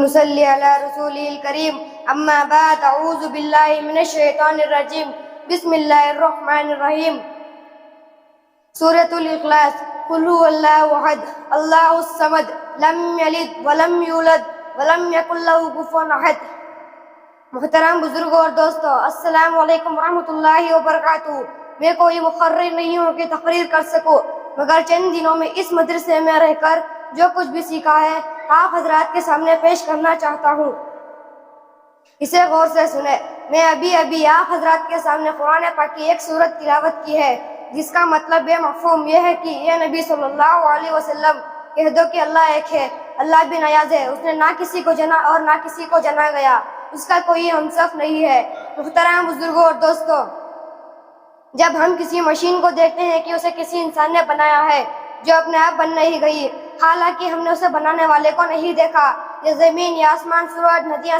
ونصلي على رسوله الكريم أما بعد أعوذ بالله من الشيطان الرجيم بسم الله الرحمن الرحيم سورة الإخلاص قل هو الله أحد الله الصمد لم يلد ولم يولد ولم يكن له كفوا أحد۔ محترم بزرگوں اور دوستوں، السلام علیکم ورحمۃ اللہ وبرکاتہ۔ میں کوئی مقرر نہیں ہوں کہ تقریر کر سکوں، مگر چند دنوں میں اس مدرسے میں رہ کر جو کچھ بھی سیکھا ہے آپ حضرات کے سامنے پیش کرنا چاہتا ہوں، اسے غور سے سنیں۔ میں ابھی آپ حضرات کے سامنے قرآن پاک کی ایک سورت تلاوت کی ہے، جس کا مطلب بے مفہوم یہ ہے کہ اے نبی صلی اللہ علیہ وسلم کہہ دو کہ اللہ ایک ہے، اللہ بھی نیاز ہے، اس نے نہ کسی کو جنا اور نہ کسی کو جنا گیا، اس کا کوئی ہمسف نہیں ہے۔ محترم بزرگوں اور دوستوں، جب ہم کسی مشین کو دیکھتے ہیں کہ اسے کسی انسان نے بنایا ہے جو اپنے آپ بن نہیں گئی، حالانکہ ہم نے اسے بنانے والے کو نہیں دیکھا، یہ زمین یا آسمان، سورج، ندیاں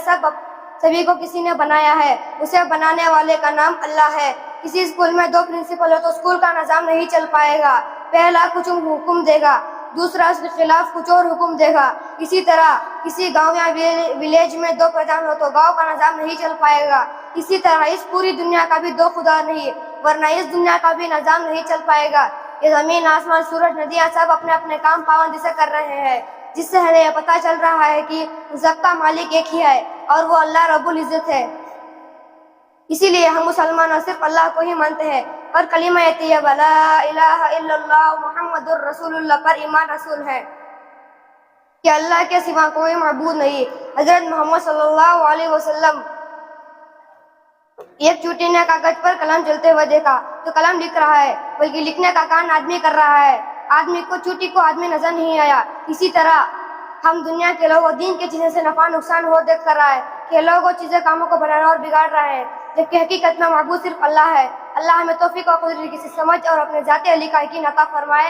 سبھی کو کسی نے بنایا ہے، اسے بنانے والے کا نام اللہ ہے۔ کسی اسکول میں 2 پرنسپل ہو تو اسکول کا نظام نہیں چل پائے گا، پہلا کچھ حکم دے گا، دوسرا اس کے خلاف کچھ اور حکم دے گا۔ اسی طرح کسی گاؤں یا ولیج میں 2 پردھان ہو تو گاؤں کا نظام نہیں چل پائے گا۔ اسی طرح اس پوری دنیا کا بھی 2 خدا نہیں، ورنہ اس دنیا کا بھی نظام نہیں چل پائے گا۔ یہ زمین، آسمان، سورج، ندیاں سب اپنے اپنے کام پابندی سے کر رہے ہیں، جس سے ہمیں یہ پتہ چل رہا ہے کہ سب کا مالک ایک ہی ہے اور وہ اللہ رب العزت ہے۔ اسی لیے ہم مسلمان صرف اللہ کو ہی مانتے ہیں اور کلمہ طیبہ لا الہ الا اللہ محمد الرسول اللہ پر ایمان رسول ہے کہ اللہ کے سوا کوئی معبود نہیں۔ حضرت محمد صلی اللہ علیہ وسلم ایک چوٹی نے کاغذ پر قلم چلتے ہوئے دیکھا تو قلم لکھ رہا ہے، بلکہ لکھنے کا کام آدمی کر رہا ہے، آدمی کو چوٹی کو آدمی نظر نہیں آیا۔ اسی طرح ہم دنیا کے لوگ اور دین کی چیزیں سے نفع نقصان ہو دیکھ کر رہا ہے کہ لوگ اور چیزیں کاموں کو بنانا اور بگاڑ رہے ہیں، جبکہ حقیقت میں معبود صرف اللہ ہے۔ اللہ ہمیں توفیق اور قدرت کی سمجھ اور اپنے ذات علی کا یقین عطا فرمائے۔